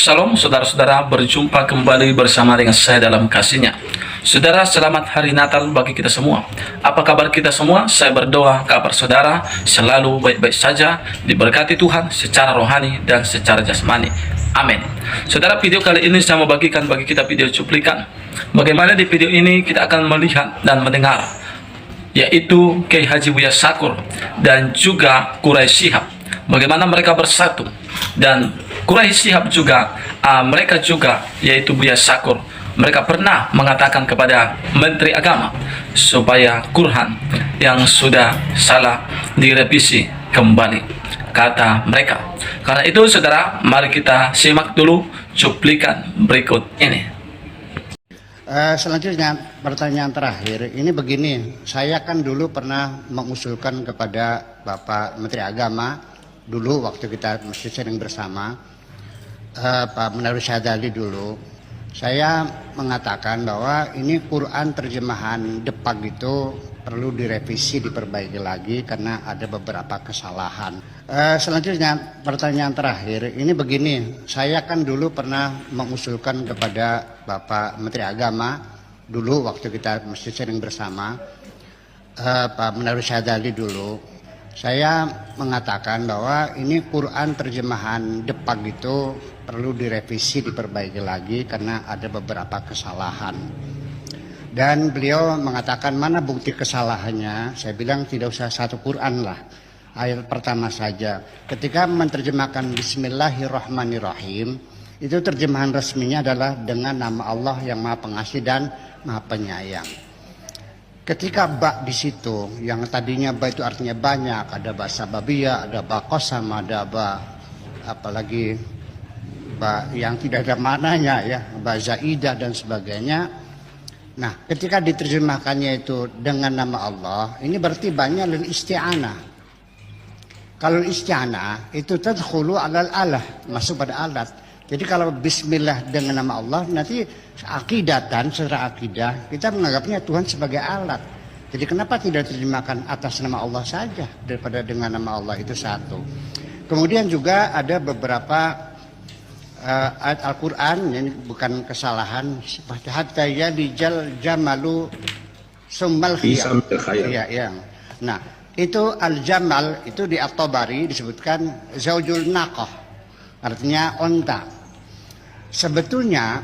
Shalom saudara-saudara, berjumpa kembali bersama dengan saya dalam kasihnya. Saudara, selamat hari Natal bagi kita semua. Apa kabar kita semua? Saya berdoa kabar saudara selalu baik-baik saja, diberkati Tuhan secara rohani dan secara jasmani. Amin. Saudara, video kali ini saya mau bagikan bagi kita video cuplikan. Bagaimana di video ini kita akan melihat dan mendengar, yaitu Kiai Haji Buya Syakur dan juga Quraisy Shihab. Bagaimana mereka bersatu, dan Quraisy Shihab juga mereka juga yaitu Buya Syakur, mereka pernah mengatakan kepada Menteri Agama supaya Quran yang sudah salah direvisi kembali, kata mereka. Karena itu saudara, mari kita simak dulu cuplikan berikut ini. Selanjutnya pertanyaan terakhir ini begini, saya kan dulu pernah mengusulkan kepada Bapak Menteri Agama dulu waktu kita masih sering bersama, Pak Munawir Syahadzali dulu, saya mengatakan bahwa ini Quran terjemahan Depak itu perlu direvisi, diperbaiki lagi karena ada beberapa kesalahan. Selanjutnya pertanyaan terakhir ini begini, saya kan dulu pernah mengusulkan kepada Bapak Menteri Agama dulu waktu kita masih sering bersama, Pak Munawir Syahadzali dulu, saya mengatakan bahwa ini Quran terjemahan Depak itu perlu direvisi, diperbaiki lagi karena ada beberapa kesalahan. Dan beliau mengatakan mana bukti kesalahannya? Saya bilang tidak usah satu Quran lah, ayat pertama saja. Ketika menerjemahkan Bismillahirrahmanirrahim, itu terjemahan resminya adalah dengan nama Allah yang Maha Pengasih dan Maha Penyayang. Ketika ba di situ, yang tadinya ba itu artinya banyak, ada ba sababiyah, ada ba qasam, ada ba apalagi ba yang tidak ada maknanya ya, ba zaidah dan sebagainya. Nah, ketika diterjemahkannya itu dengan nama Allah, ini berarti banyak lil isti'anah. Kalau isti'anah itu tadkhulu alal alah, masuk pada alat. Jadi kalau bismillah dengan nama Allah, nanti akidatan, secara akidah kita menganggapnya Tuhan sebagai alat. Jadi kenapa tidak terjemahkan atas nama Allah saja daripada dengan nama Allah? Itu satu. Kemudian juga ada beberapa ayat Al-Quran, ini bukan kesalahan, hatta yalijal jamalu summal khiyam. Ya. Nah, itu al-jamal itu di At-Tabari disebutkan zaujul naqah, artinya onta. Sebetulnya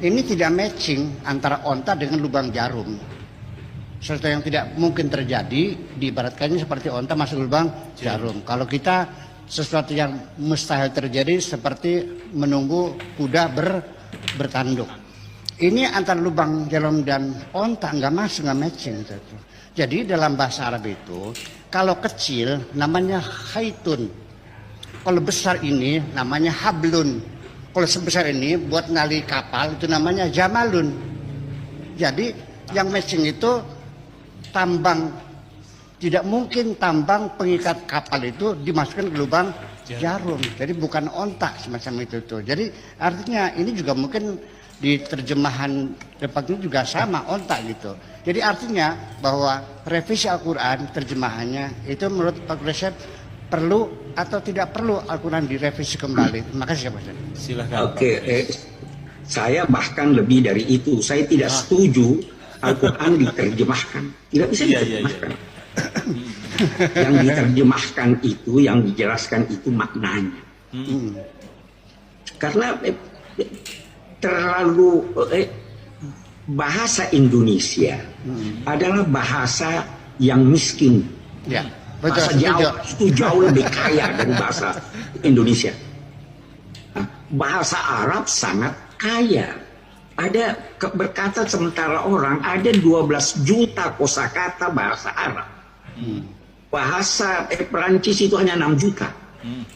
ini tidak matching antara onta dengan lubang jarum. Sesuatu yang tidak mungkin terjadi, diibaratkannya seperti onta masuk lubang jarum. Kalau kita sesuatu yang mustahil terjadi seperti menunggu kuda bertanduk. Ini antara lubang jarum dan onta nggak masuk, nggak matching. Jadi dalam bahasa Arab itu kalau kecil namanya khaitun, kalau besar ini namanya hablun. Kalau sebesar ini buat nali kapal itu namanya jamalun. Jadi yang matching itu tambang, tidak mungkin tambang pengikat kapal itu dimasukkan ke lubang jarum. Jadi bukan ontak semacam itu tuh. Jadi artinya ini juga mungkin di terjemahan Depak ini juga sama, ontak gitu. Jadi artinya bahwa revisi Al-Quran terjemahannya itu menurut Pak Quraisy perlu atau tidak perlu Al-Quran direvisi kembali? Terima kasih Pak. Silahkan. Oke, saya bahkan lebih dari itu. Saya tidak setuju Al-Quran diterjemahkan. Tidak bisa diterjemahkan. Yang diterjemahkan itu, yang dijelaskan itu maknanya. Karena terlalu bahasa Indonesia adalah bahasa yang miskin. Ya. Bahasa Jawa itu jauh lebih kaya dari bahasa Indonesia. Nah, bahasa Arab sangat kaya. Ada berkata sementara orang ada 12 juta kosakata bahasa Arab. Bahasa Perancis itu hanya 6 juta.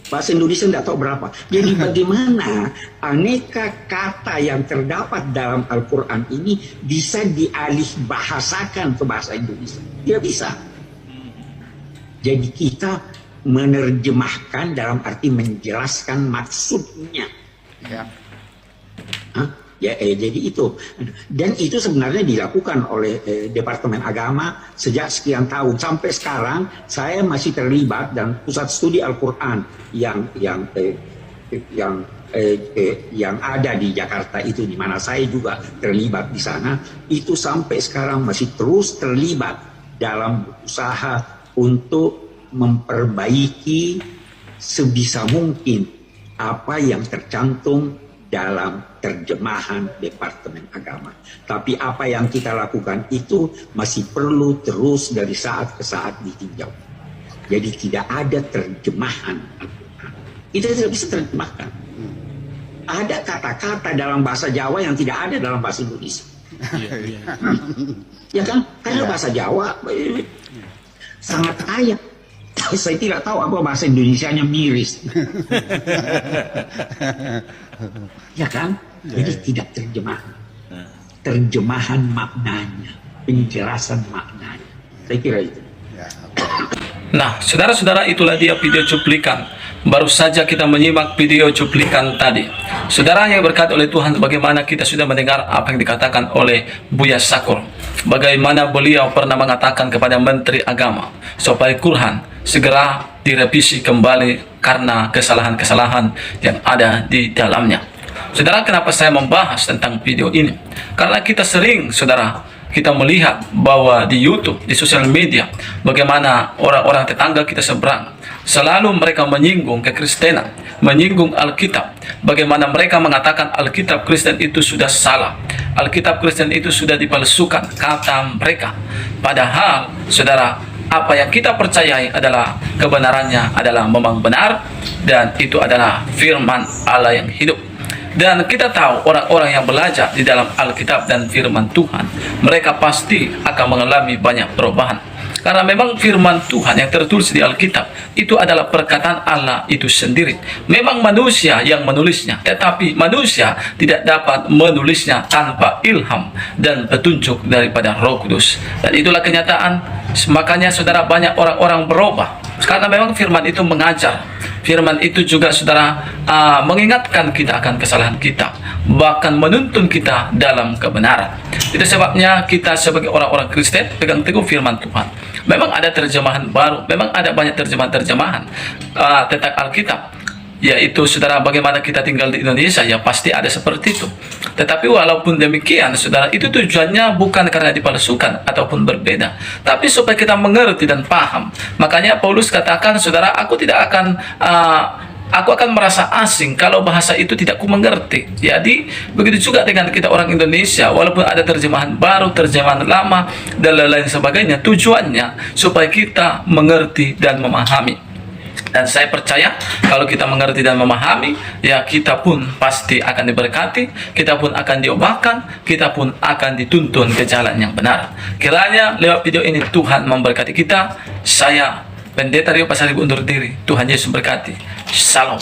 Bahasa Indonesia tidak tahu berapa. Jadi bagaimana aneka kata yang terdapat dalam Al-Quran ini bisa dialih bahasakan ke bahasa Indonesia? Tidak bisa. Jadi kita menerjemahkan dalam arti menjelaskan maksudnya. Ya. Jadi itu. Dan itu sebenarnya dilakukan oleh Departemen Agama sejak sekian tahun. Sampai sekarang saya masih terlibat dalam pusat studi Al-Quran yang yang ada di Jakarta itu, di mana saya juga terlibat di sana, itu sampai sekarang masih terus terlibat dalam usaha untuk memperbaiki sebisa mungkin apa yang tercantum dalam terjemahan Departemen Agama. Tapi apa yang kita lakukan itu masih perlu terus dari saat ke saat ditinjau. Jadi tidak ada terjemahan Al-Quran. Kita tidak bisa terjemahkan. Ada kata-kata dalam bahasa Jawa yang tidak ada dalam bahasa Indonesia. Ya kan? Karena bahasa Jawa sangat kaya. Saya tidak tahu apa bahasa Indonesianya miris. Ya kan? Jadi tidak terjemahan. Terjemahan maknanya, penjelasan maknanya. Saya kira itu. Nah, saudara-saudara, itulah dia video cuplikan. Baru saja kita menyimak video cuplikan tadi. Saudara yang berkati oleh Tuhan, bagaimana kita sudah mendengar apa yang dikatakan oleh Buya Syakur. Bagaimana beliau pernah mengatakan kepada Menteri Agama supaya Quran segera direvisi kembali karena kesalahan-kesalahan yang ada di dalamnya. Saudara, kenapa saya membahas tentang video ini? Karena kita sering, saudara, kita melihat bahwa di YouTube, di sosial media, bagaimana orang-orang tetangga kita seberang selalu mereka menyinggung kekristenan, menyinggung Alkitab. Bagaimana mereka mengatakan Alkitab Kristen itu sudah salah, Alkitab Kristen itu sudah dipalsukan, kata mereka. Padahal, saudara, apa yang kita percayai adalah kebenarannya adalah memang benar, dan itu adalah firman Allah yang hidup. Dan kita tahu orang-orang yang belajar di dalam Alkitab dan firman Tuhan, mereka pasti akan mengalami banyak perubahan. Karena memang firman Tuhan yang tertulis di Alkitab itu adalah perkataan Allah itu sendiri. Memang manusia yang menulisnya, tetapi manusia tidak dapat menulisnya tanpa ilham dan petunjuk daripada Roh Kudus. Dan itulah kenyataan. Makanya saudara, banyak orang-orang berubah karena memang firman itu mengajar. Firman itu juga, saudara, mengingatkan kita akan kesalahan kita, bahkan menuntun kita dalam kebenaran. Itu sebabnya kita sebagai orang-orang Kristen pegang teguh firman Tuhan. Memang ada terjemahan baru, memang ada banyak terjemahan-terjemahan tentang Alkitab. Yaitu, saudara, bagaimana kita tinggal di Indonesia, ya pasti ada seperti itu. Tetapi walaupun demikian, saudara, itu tujuannya bukan karena dipalsukan ataupun berbeda, tapi supaya kita mengerti dan paham. Makanya Paulus katakan, saudara, aku akan merasa asing kalau bahasa itu tidak ku mengerti. Jadi begitu juga dengan kita orang Indonesia, walaupun ada terjemahan baru, terjemahan lama, dan lain-lain sebagainya, tujuannya supaya kita mengerti dan memahami. Dan saya percaya kalau kita mengerti dan memahami, ya kita pun pasti akan diberkati, kita pun akan diubahkan, kita pun akan dituntun ke jalan yang benar. Kiranya lewat video ini Tuhan memberkati kita. Saya Pendeta Rio Pasaribu undur diri. Tuhan Yesus berkati. Shalom.